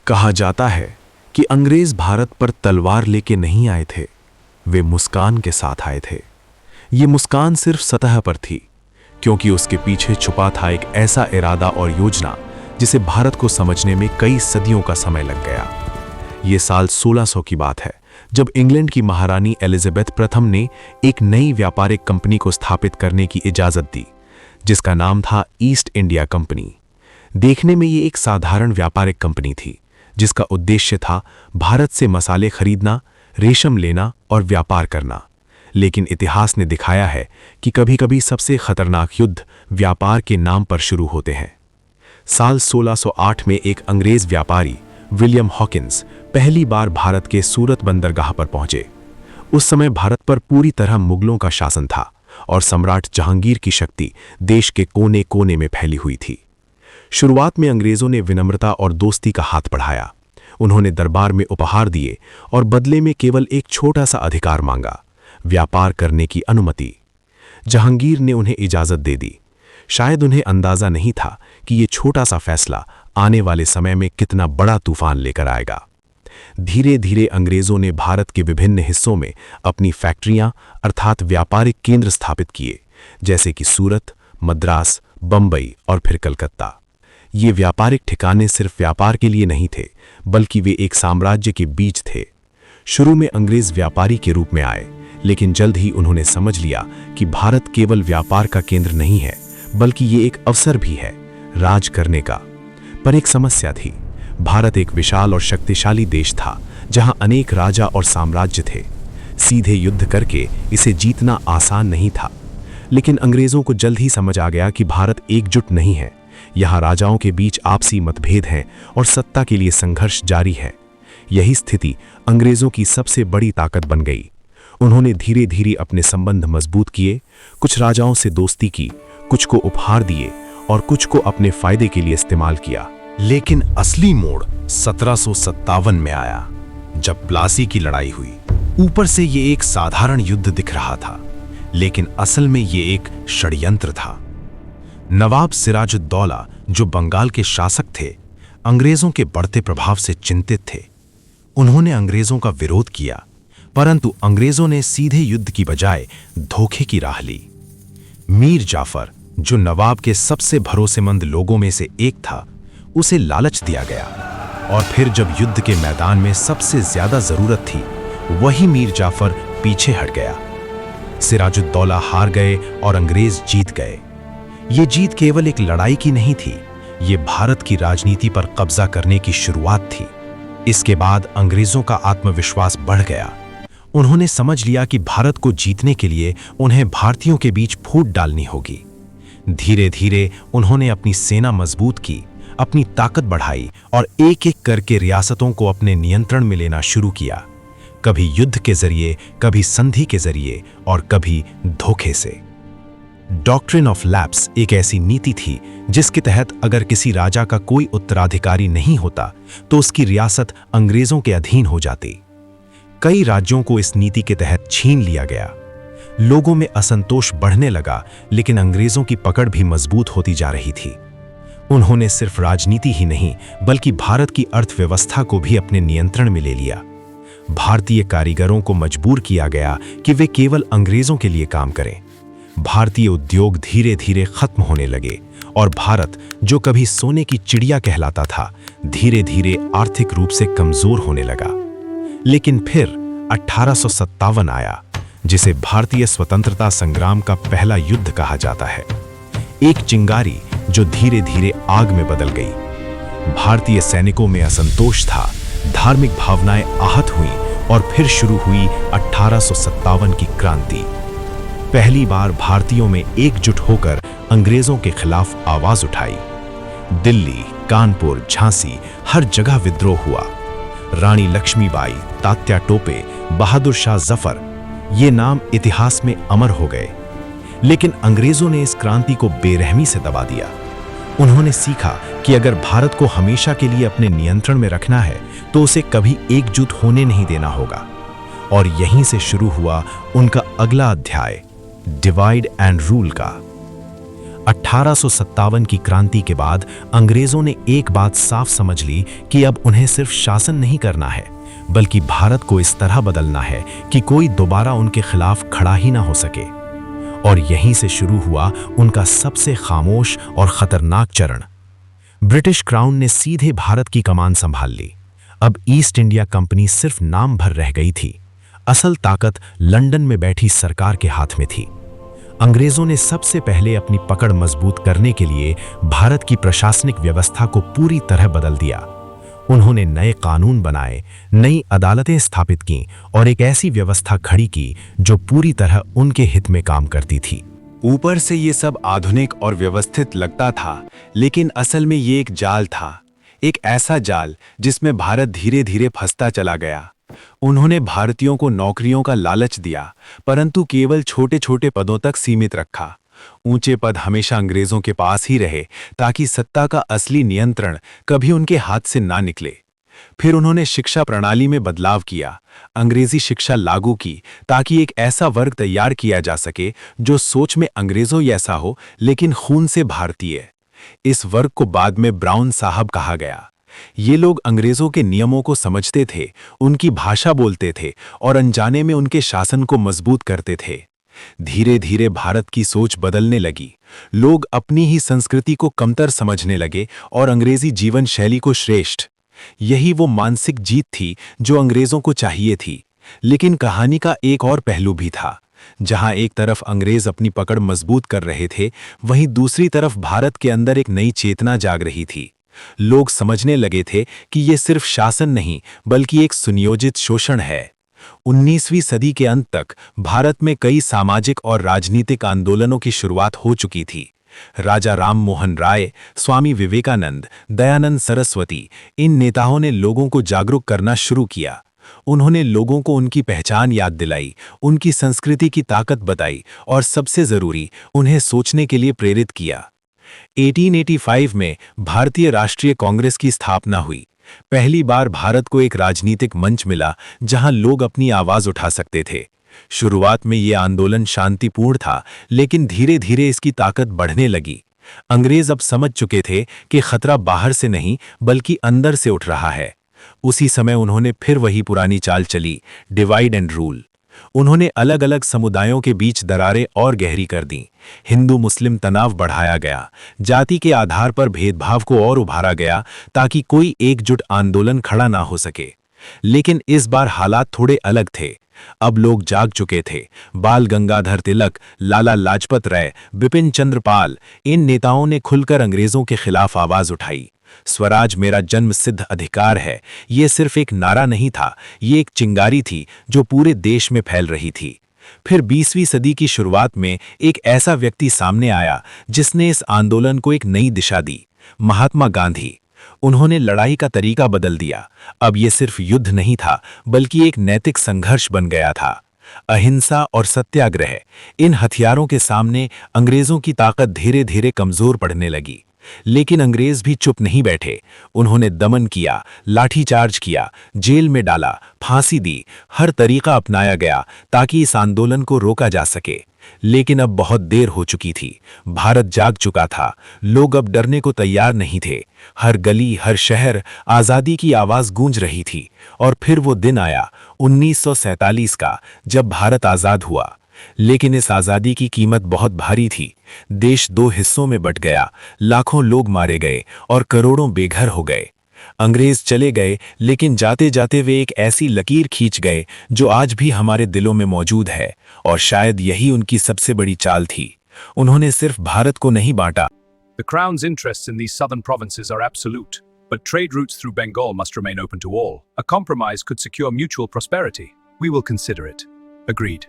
कहा जाता है कि अंग्रेज भारत पर तलवार लेके नहीं आए थे, वे मुस्कान के साथ आए थे। ये मुस्कान सिर्फ सतह पर थी, क्योंकि उसके पीछे छुपा था एक ऐसा इरादा और योजना जिसे भारत को समझने में कई सदियों का समय लग गया। ये साल 1600 की बात है, जब इंग्लैंड की महारानी एलिजाबेथ प्रथम ने एक नई व्यापारिक कंपनी को स्थापित करने की इजाजत दी, जिसका नाम था ईस्ट इंडिया कंपनी। देखने में ये एक साधारण व्यापारिक कंपनी थी, जिसका उद्देश्य था भारत से मसाले खरीदना, रेशम लेना और व्यापार करना। लेकिन इतिहास ने दिखाया है कि कभी-कभी सबसे खतरनाक युद्ध व्यापार के नाम पर शुरू होते हैं। साल 1608 में एक अंग्रेज व्यापारी विलियम हॉकिंस पहली बार भारत के सूरत बंदरगाह पर पहुंचे। उस समय भारत पर पूरी तरह मुगलों का शासन था और सम्राट जहांगीर की शक्ति देश के कोने-कोने में फैली हुई थी। शुरुआत में अंग्रेजों ने विनम्रता और दोस्ती का हाथ बढ़ाया। उन्होंने दरबार में उपहार दिए और बदले में केवल एक छोटा सा अधिकार मांगा, व्यापार करने की अनुमति। जहांगीर ने उन्हें इजाजत दे दी। शायद उन्हें अंदाजा नहीं था कि ये छोटा सा फैसला आने वाले समय में कितना बड़ा तूफान लेकर आएगा। धीरे धीरे अंग्रेजों ने भारत के विभिन्न हिस्सों में अपनी फैक्ट्रियां अर्थात व्यापारिक केंद्र स्थापित किए, जैसे कि सूरत, मद्रास, बंबई और फिर कलकत्ता। ये व्यापारिक ठिकाने सिर्फ व्यापार के लिए नहीं थे, बल्कि वे एक साम्राज्य के बीज थे। शुरू में अंग्रेज व्यापारी के रूप में आए, लेकिन जल्द ही उन्होंने समझ लिया कि भारत केवल व्यापार का केंद्र नहीं है, बल्कि ये एक अवसर भी है राज करने का। पर एक समस्या थी। भारत एक विशाल और शक्तिशाली देश था, जहां अनेक राजा और साम्राज्य थे। सीधे युद्ध करके इसे जीतना आसान नहीं था। लेकिन अंग्रेजों को जल्द ही समझ आ गया कि भारत एकजुट नहीं है। यहाँ राजाओं के बीच आपसी मतभेद हैं और सत्ता के लिए संघर्ष जारी है। यही स्थिति अंग्रेजों की सबसे बड़ी ताकत बन गई। उन्होंने धीरे धीरे अपने संबंध मजबूत किए, कुछ राजाओं से दोस्ती की, कुछ को उपहार दिए और कुछ को अपने फायदे के लिए इस्तेमाल किया। लेकिन असली मोड़ 1757 में आया, जब प्लासी की लड़ाई हुई। ऊपर से ये एक साधारण युद्ध दिख रहा था, लेकिन असल में ये एक षड्यंत्र था। नवाब सिराजुद्दौला, जो बंगाल के शासक थे, अंग्रेजों के बढ़ते प्रभाव से चिंतित थे। उन्होंने अंग्रेजों का विरोध किया, परंतु अंग्रेजों ने सीधे युद्ध की बजाय धोखे की राह ली। मीर जाफर, जो नवाब के सबसे भरोसेमंद लोगों में से एक था, उसे लालच दिया गया और फिर जब युद्ध के मैदान में सबसे ज्यादा जरूरत थी, वही मीर जाफर पीछे हट गया। सिराजुद्दौला हार गए और अंग्रेज जीत गए। ये जीत केवल एक लड़ाई की नहीं थी, ये भारत की राजनीति पर कब्जा करने की शुरुआत थी। इसके बाद अंग्रेजों का आत्मविश्वास बढ़ गया। उन्होंने समझ लिया कि भारत को जीतने के लिए उन्हें भारतीयों के बीच फूट डालनी होगी। धीरे धीरे उन्होंने अपनी सेना मजबूत की, अपनी ताकत बढ़ाई और एक एक करके रियासतों को अपने नियंत्रण में लेना शुरू किया, कभी युद्ध के जरिए, कभी संधि के जरिए और कभी धोखे से। डॉक्ट्रिन ऑफ लैप्स एक ऐसी नीति थी जिसके तहत अगर किसी राजा का कोई उत्तराधिकारी नहीं होता तो उसकी रियासत अंग्रेजों के अधीन हो जाती। कई राज्यों को इस नीति के तहत छीन लिया गया। लोगों में असंतोष बढ़ने लगा, लेकिन अंग्रेजों की पकड़ भी मजबूत होती जा रही थी। उन्होंने सिर्फ राजनीति ही नहीं, बल्कि भारत की अर्थव्यवस्था को भी अपने नियंत्रण में ले लिया। भारतीय कारीगरों को मजबूर किया गया कि वे केवल अंग्रेजों के लिए काम करें। भारतीय उद्योग धीरे धीरे खत्म होने लगे और भारत, जो कभी सोने की चिड़िया कहलाता था, धीरे धीरे आर्थिक रूप से कमजोर होने लगा। लेकिन फिर 1857 आया, जिसे भारतीय स्वतंत्रता संग्राम का पहला युद्ध कहा जाता है। एक चिंगारी जो धीरे धीरे आग में बदल गई। भारतीय सैनिकों में असंतोष था, धार्मिक भावनाएं आहत हुईं और फिर शुरू हुई 1857 की क्रांति। पहली बार भारतीयों में एकजुट होकर अंग्रेजों के खिलाफ आवाज उठाई। दिल्ली, कानपुर, झांसी, हर जगह विद्रोह हुआ। रानी लक्ष्मीबाई, तात्या टोपे, बहादुर शाह जफर, ये नाम इतिहास में अमर हो गए। लेकिन अंग्रेजों ने इस क्रांति को बेरहमी से दबा दिया। उन्होंने सीखा कि अगर भारत को हमेशा के लिए अपने नियंत्रण में रखना है तो उसे कभी एकजुट होने नहीं देना होगा। और यहीं से शुरू हुआ उनका अगला अध्याय, डिवाइड एंड रूल का। 1857 की क्रांति के बाद अंग्रेजों ने एक बात साफ समझ ली कि अब उन्हें सिर्फ शासन नहीं करना है, बल्कि भारत को इस तरह बदलना है कि कोई दोबारा उनके खिलाफ खड़ा ही ना हो सके। और यहीं से शुरू हुआ उनका सबसे खामोश और खतरनाक चरण। ब्रिटिश क्राउन ने सीधे भारत की कमान संभाल ली। अब ईस्ट इंडिया कंपनी सिर्फ नाम भर रह गई थी। असल ताकत लंदन में बैठी सरकार के हाथ में थी। अंग्रेजों ने सबसे पहले अपनी पकड़ मजबूत करने के लिए भारत की प्रशासनिक व्यवस्था को पूरी तरह बदल दिया। उन्होंने नए कानून बनाए, नई अदालतें स्थापित की और एक ऐसी व्यवस्था खड़ी की जो पूरी तरह उनके हित में काम करती थी। ऊपर से ये सब आधुनिक और व्यवस्थित लगता था, लेकिन असल में ये एक जाल था, एक ऐसा जाल जिसमें भारत धीरे धीरे फंसता चला गया। उन्होंने भारतीयों को नौकरियों का लालच दिया, परंतु केवल छोटे छोटे पदों तक सीमित रखा। ऊंचे पद हमेशा अंग्रेजों के पास ही रहे ताकि सत्ता का असली नियंत्रण कभी उनके हाथ से ना निकले। फिर उन्होंने शिक्षा प्रणाली में बदलाव किया, अंग्रेजी शिक्षा लागू की ताकि एक ऐसा वर्ग तैयार किया जा सके जो सोच में अंग्रेजों जैसा हो लेकिन खून से भारतीय। इस वर्ग को बाद में ब्राउन साहब कहा गया। ये लोग अंग्रेजों के नियमों को समझते थे, उनकी भाषा बोलते थे और अनजाने में उनके शासन को मजबूत करते थे। धीरे धीरे भारत की सोच बदलने लगी। लोग अपनी ही संस्कृति को कमतर समझने लगे और अंग्रेजी जीवन शैली को श्रेष्ठ। यही वो मानसिक जीत थी जो अंग्रेजों को चाहिए थी। लेकिन कहानी का एक और पहलू भी था। जहां एक तरफ अंग्रेज अपनी पकड़ मजबूत कर रहे थे, वहीं दूसरी तरफ भारत के अंदर एक नई चेतना जाग रही थी। लोग समझने लगे थे कि ये सिर्फ शासन नहीं बल्कि एक सुनियोजित शोषण है। 19वीं सदी के अंत तक भारत में कई सामाजिक और राजनीतिक आंदोलनों की शुरुआत हो चुकी थी। राजा राम मोहन राय, स्वामी विवेकानंद, दयानंद सरस्वती, इन नेताओं ने लोगों को जागरूक करना शुरू किया। उन्होंने लोगों को उनकी पहचान याद दिलाई, उनकी संस्कृति की ताकत बताई और सबसे जरूरी, उन्हें सोचने के लिए प्रेरित किया। 1885 में भारतीय राष्ट्रीय कांग्रेस की स्थापना हुई। पहली बार भारत को एक राजनीतिक मंच मिला जहां लोग अपनी आवाज उठा सकते थे। शुरुआत में ये आंदोलन शांतिपूर्ण था, लेकिन धीरे धीरे इसकी ताकत बढ़ने लगी। अंग्रेज अब समझ चुके थे कि खतरा बाहर से नहीं बल्कि अंदर से उठ रहा है। उसी समय उन्होंने फिर वही पुरानी चाल चली, डिवाइड एंड रूल। उन्होंने अलग अलग समुदायों के बीच दरारें और गहरी कर दी। हिंदू मुस्लिम तनाव बढ़ाया गया, जाति के आधार पर भेदभाव को और उभारा गया ताकि कोई एकजुट आंदोलन खड़ा ना हो सके। लेकिन इस बार हालात थोड़े अलग थे। अब लोग जाग चुके थे। बाल गंगाधर तिलक, लाला लाजपत राय, बिपिन चंद्र पाल, इन नेताओं ने खुलकर अंग्रेजों के खिलाफ आवाज उठाई। स्वराज मेरा जन्म सिद्ध अधिकार है, ये सिर्फ एक नारा नहीं था, ये एक चिंगारी थी जो पूरे देश में फैल रही थी। फिर 20वीं सदी की शुरुआत में एक ऐसा व्यक्ति सामने आया जिसने इस आंदोलन को एक नई दिशा दी, महात्मा गांधी। उन्होंने लड़ाई का तरीका बदल दिया। अब ये सिर्फ युद्ध नहीं था बल्कि एक नैतिक संघर्ष बन गया था। अहिंसा और सत्याग्रह, इन हथियारों के सामने अंग्रेजों की ताकत धीरे धीरे कमजोर पड़ने लगी। लेकिन अंग्रेज भी चुप नहीं बैठे। उन्होंने दमन किया, लाठीचार्ज किया, जेल में डाला, फांसी दी, हर तरीका अपनाया गया ताकि इस आंदोलन को रोका जा सके। लेकिन अब बहुत देर हो चुकी थी। भारत जाग चुका था। लोग अब डरने को तैयार नहीं थे। हर गली, हर शहर आजादी की आवाज गूंज रही थी। और फिर वो दिन आया 1947 का, जब भारत आजाद हुआ। लेकिन इस आजादी की कीमत बहुत भारी थी। देश दो हिस्सों में बंट गया, लाखों लोग मारे गए और करोड़ों बेघर हो गए। अंग्रेज चले गए, लेकिन जाते जाते वे एक ऐसी लकीर खींच गए जो आज भी हमारे दिलों में मौजूद है, और शायद यही उनकी सबसे बड़ी चाल थी। उन्होंने सिर्फ भारत को नहीं बांटा। The Crown's interests in these southern provinces are absolute, but trade routes through Bengal must remain open to all. A compromise could secure mutual prosperity. We will consider it. Agreed.